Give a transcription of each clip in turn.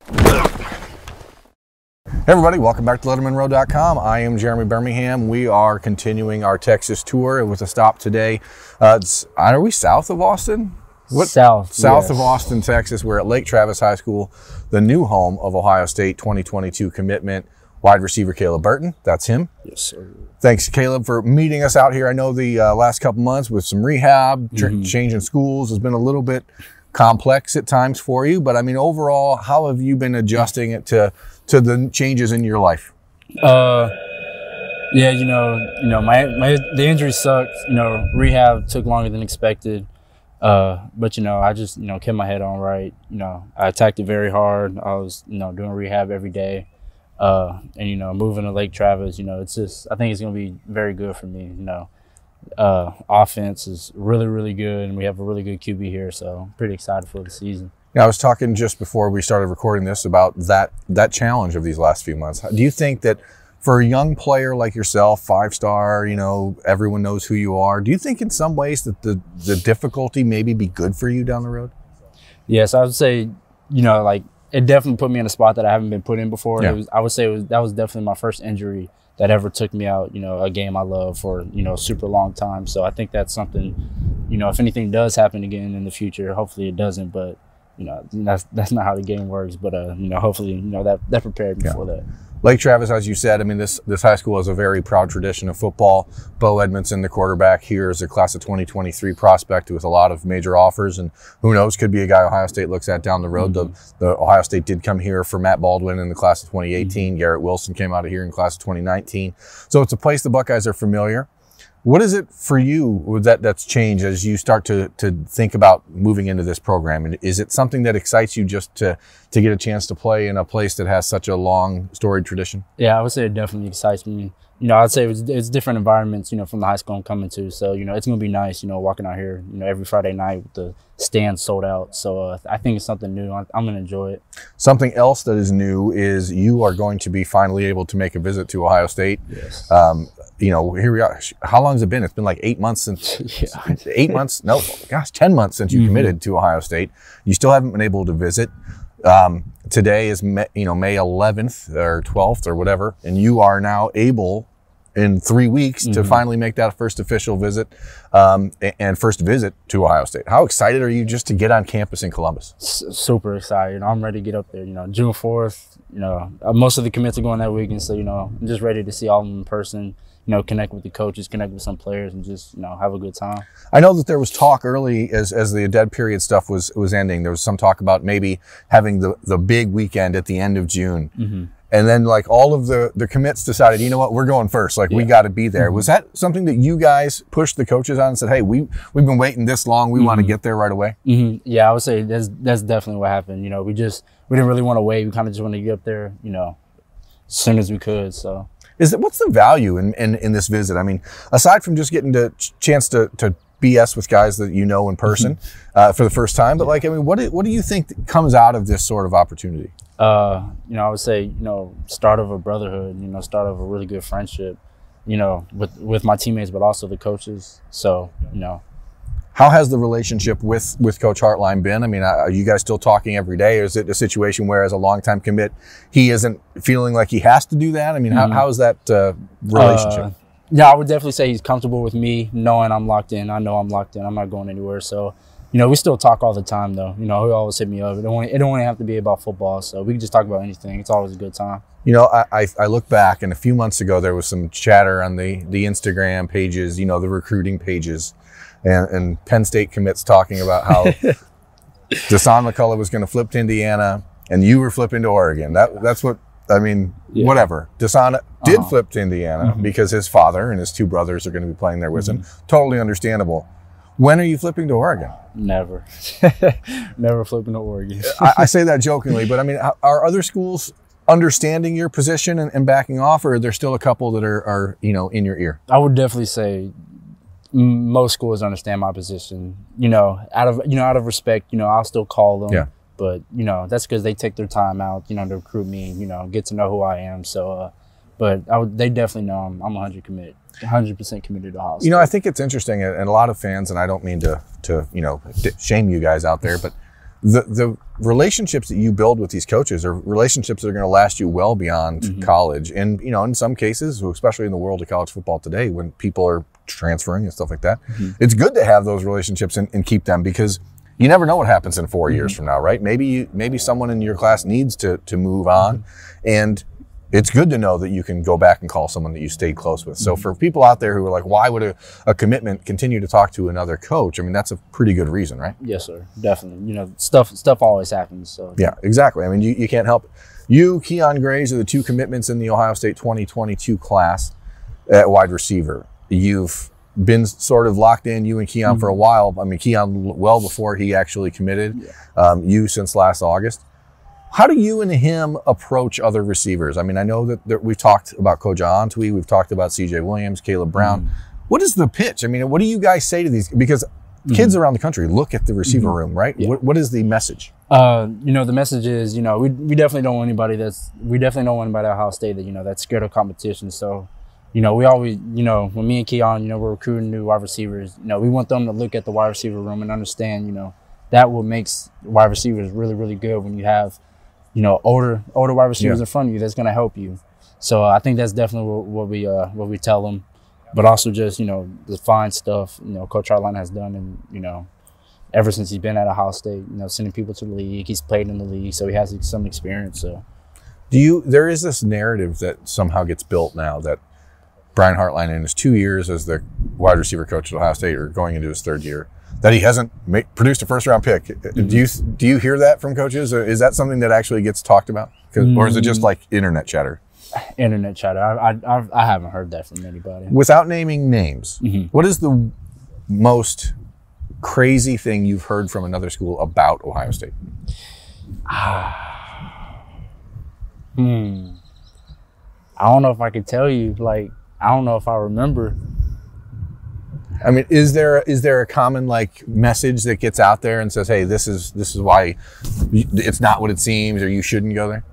Hey everybody, welcome back to LettermenRow.com. I am Jeremy Birmingham. We are continuing our Texas tour with a stop today. Are we south of Austin? South yes. Of Austin, Texas. We're at Lake Travis High School, the new home of Ohio State 2022 commitment wide receiver Caleb Burton. That's him. Yes, sir. Thanks, Caleb, for meeting us out here. I know the last couple months with some rehab, changing schools has been a little bit complex at times for you. But I mean, overall, how have you been adjusting it to the changes in your life? Yeah, the injury sucked. Rehab took longer than expected. But I just, kept my head on right. I attacked it very hard. I was, doing rehab every day. And moving to Lake Travis, it's just, I think it's going to be very good for me. Offense is really, really good, and we have a really good QB here. So I'm pretty excited for the season. Yeah, I was talking just before we started recording this about that challenge of these last few months. Do you think that for a young player like yourself, 5-star, everyone knows who you are, do you think in some ways that the difficulty maybe be good for you down the road? Yes, I would say, it definitely put me in a spot that I haven't been put in before. Yeah. I would say that was definitely my first injury that ever took me out, a game I love for, a super long time. So I think that's something, if anything does happen again in the future, hopefully it doesn't, but that's not how the game works, but hopefully that prepared me for that. Lake Travis, as you said, I mean this high school has a very proud tradition of football. Bo Edmondson, the quarterback here, is a class of 2023 prospect with a lot of major offers, and who knows, could be a guy Ohio State looks at down the road. The Ohio State did come here for Matt Baldwin in the class of 2018. Garrett Wilson came out of here in class of 2019. So it's a place the Buckeyes are familiar. What is it for you that's changed as you start to think about moving into this program? And is it something that excites you just to get a chance to play in a place that has such a long, storied tradition? Yeah, I would say it definitely excites me. I'd say it's different environments, from the high school I'm coming to. So, it's going to be nice, walking out here, every Friday night with the stands sold out. So I think it's something new. I'm going to enjoy it. Something else that is new is you are going to be finally able to make a visit to Ohio State. Yes. Here we are. How long has it been? It's been like 8 months since 8 months. No, gosh, 10 months since you committed to Ohio State. You still haven't been able to visit. Today is May 11th or 12th or whatever, and you are now able in 3 weeks to finally make that first official visit and first visit to Ohio State. How excited are you just to get on campus in Columbus? Super excited. I'm ready to get up there. June 4th. Most of the commits are going that weekend, so I'm just ready to see all of them in person. Connect with the coaches, connect with some players, and just, have a good time. I know that there was talk early as the dead period stuff was ending. There was some talk about maybe having the big weekend at the end of June. And then all of the commits decided, you know what, we're going first. We got to be there. Was that something that you guys pushed the coaches on and said, hey, we've been waiting this long. We want to get there right away? Yeah, I would say that's definitely what happened. We didn't really want to wait. We kind of just want to get up there, as soon as we could. So. What's the value in this visit? I mean, aside from just getting the chance to BS with guys that in person for the first time, but what do you think comes out of this sort of opportunity? I would say, start of a brotherhood, start of a really good friendship, with my teammates, but also the coaches. So, How has the relationship with Coach Hartline been? I mean, are you guys still talking every day? Or is it a situation where, as a longtime commit, he isn't feeling like he has to do that? I mean, how is that relationship? Yeah, I would definitely say he's comfortable with me, knowing I'm locked in. I know I'm locked in. I'm not going anywhere. So, we still talk all the time, though. He always hit me up. It don't only have to be about football. So we can just talk about anything. It's always a good time. I look back, and a few months ago, there was some chatter on the Instagram pages, the recruiting pages. And Penn State commits talking about how Deshaun McCullough was going to flip to Indiana and you were flipping to Oregon. That's what, whatever. Deshaun did flip to Indiana because his father and his two brothers are going to be playing there with him. Totally understandable. When are you flipping to Oregon? Never. Never flipping to Oregon. I say that jokingly, but are other schools understanding your position and backing off, or are there still a couple that are in your ear? I would definitely say most schools understand my position, out of respect, I'll still call them. Yeah. But, that's because they take their time out, to recruit me, get to know who I am. So, but they definitely know I'm 100% committed to Ohio State. I think it's interesting, and a lot of fans, and I don't mean to shame you guys out there, but the relationships that you build with these coaches are relationships that are going to last you well beyond college. And, you know, in some cases, especially in the world of college football today, when people are transferring and stuff like that, it's good to have those relationships and keep them, because you never know what happens in 4 years from now, right? Maybe someone in your class needs to move on, and it's good to know that you can go back and call someone that you stayed close with. So for people out there who are like, why would a commitment continue to talk to another coach? I mean, that's a pretty good reason, right? Yes, sir. Definitely. You know, stuff always happens. So yeah, exactly. I mean, you can't help it. You, Keon Grays, are the two commitments in the Ohio State 2022 class at wide receiver. You've been sort of locked in, you and Keon, for a while. I mean, Keon well before he actually committed. You since last August. How do you and him approach other receivers? I mean, I know that we've talked about Koja Antwi, we've talked about CJ Williams, Caleb Brown. What is the pitch? I mean, what do you guys say to these? Because kids around the country look at the receiver room, right? Yeah. What is the message? You know, the message is, you know, we definitely don't want anybody at Ohio State that, you know, that's scared of competition. So, you know, we always, you know, when me and Keon, you know, we're recruiting new wide receivers, you know, we want them to look at the wide receiver room and understand, you know, that what makes wide receivers really, really good when you have, you know, older wide receivers in front of you that's going to help you. So I think that's definitely what we tell them. But also just, you know, the fine stuff, you know, Coach Hartline has done, and, you know, ever since he's been at Ohio State, you know, sending people to the league. He's played in the league, so he has some experience. So there is this narrative that somehow gets built now that Brian Hartline, in his 2 years as the wide receiver coach at Ohio State, or going into his third year, that he hasn't produced a first-round pick. Do you hear that from coaches? Or is that something that actually gets talked about? Or is it just like internet chatter? Internet chatter. I haven't heard that from anybody. Without naming names, what is the most crazy thing you've heard from another school about Ohio State? I don't know if I could tell you. Like, I don't know if I remember. I mean, is there a common like message that gets out there and says, "Hey, this is why it's not what it seems," or "You shouldn't go there"?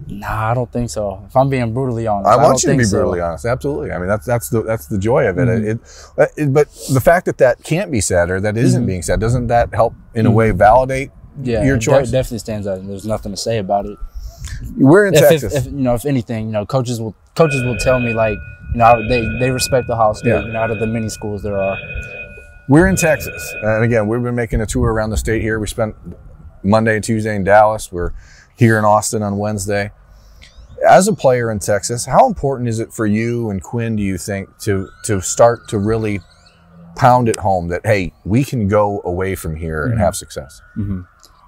Nah, I don't think so. If I'm being brutally honest, I want you to be brutally honest. Absolutely. I mean, that's the joy of it. But the fact that can't be said, or that isn't being said, doesn't that help in a way validate your choice? Definitely stands out, and there's nothing to say about it. We're in Texas. If anything, you know, coaches will tell me, like, you know, they respect Ohio State, you know, out of the many schools there are. We're in Texas, and again, we've been making a tour around the state here. We spent Monday and Tuesday in Dallas. We're here in Austin on Wednesday. As a player in Texas, how important is it for you and Quinn, do you think, to start to really pound it home that, hey, we can go away from here and have success?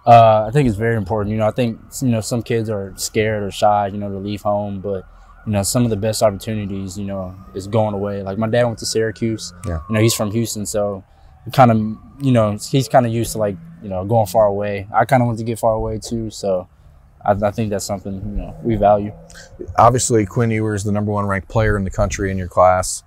I think it's very important. You know, I think, you know, some kids are scared or shy, you know, to leave home, but, you know, some of the best opportunities, you know, is going away. Like, my dad went to Syracuse. You know, he's from Houston, so kind of, you know, he's kind of used to, like, you know, going far away. I kind of want to get far away too, so I think that's something, you know, we value. Obviously, Quinn Ewers, the #1 ranked player in the country in your class,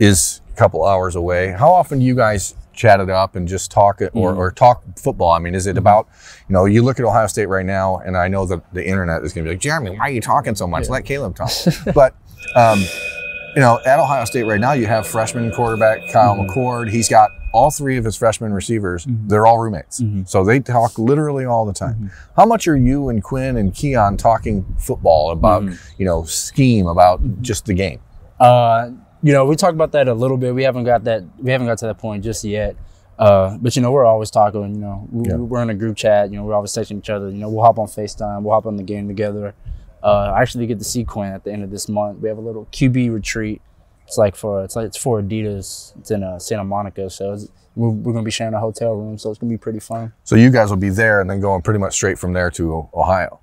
is a couple hours away. How often do you guys chat it up and just talk it, or talk football? I mean, is it about, you know, you look at Ohio State right now, and I know that the internet is going to be like, Jeremy, why are you talking so much? Let Caleb talk. But, you know, at Ohio State right now, you have freshman quarterback Kyle McCord. He's got all three of his freshman receivers. They're all roommates. So they talk literally all the time. How much are you and Quinn and Keon talking football about, you know, scheme, about just the game? You know, we talk about that a little bit. We haven't got to that point just yet. But, you know, we're always talking. You know, we're in a group chat. You know, we're always texting each other. You know, we'll hop on FaceTime. We'll hop on the game together. I actually get to see Quinn at the end of this month. We have a little QB retreat. It's for Adidas. It's in Santa Monica. So we're going to be sharing a hotel room. So it's going to be pretty fun. So you guys will be there and then going pretty much straight from there to Ohio.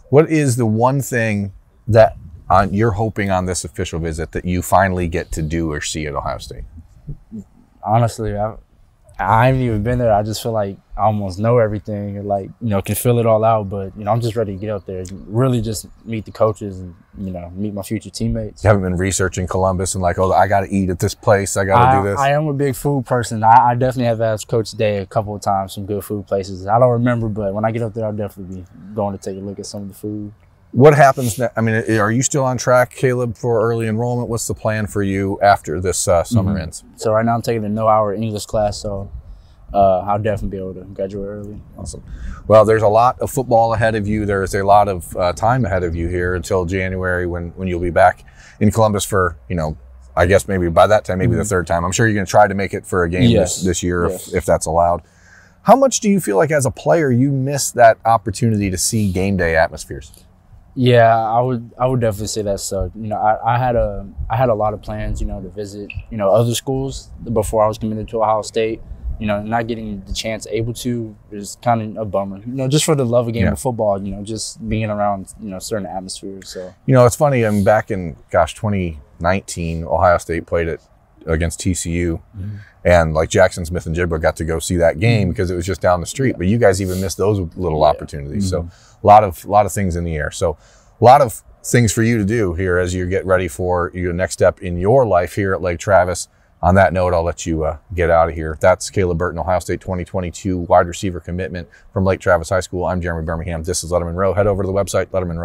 What is the one thing that you're hoping on this official visit that you finally get to do or see at Ohio State? Honestly, I haven't even been there. I just feel like I almost know everything, or, like, you know, can feel it all out. But, you know, I'm just ready to get out there and really just meet the coaches and, you know, meet my future teammates. You haven't been researching Columbus and like, oh, I got to eat at this place. I got to do this. I am a big food person. I definitely have asked Coach Day a couple of times some good food places. I don't remember, but when I get up there, I'll definitely be going to take a look at some of the food. What happens next? I mean, are you still on track, Caleb, for early enrollment? What's the plan for you after this summer ends? So right now I'm taking a no-hour English class, so I'll definitely be able to graduate early. Awesome. Well, there's a lot of football ahead of you. There's a lot of time ahead of you here until January when you'll be back in Columbus for, I guess maybe by that time, maybe the third time. I'm sure you're going to try to make it for a game this year if that's allowed. How much do you feel like as a player you miss that opportunity to see game day atmospheres? Yeah, I would definitely say that sucked. I had a lot of plans, to visit, other schools before I was committed to Ohio State. Not getting the chance able to is kind of a bummer. Just for the love of game of football, just being around, certain atmospheres. So it's funny. I'm back in 2019. Ohio State played it against TCU, and like Jackson Smith and Jigba got to go see that game because it was just down the street. But you guys even missed those little opportunities. So a lot of things in the air. So a lot of things for you to do here as you get ready for your next step in your life here at Lake Travis. On that note, I'll let you get out of here. That's Caleb Burton, Ohio State 2022 wide receiver commitment from Lake Travis High School. I'm Jeremy Birmingham. This is Lettermen Row. Head over to the website, Lettermen Row.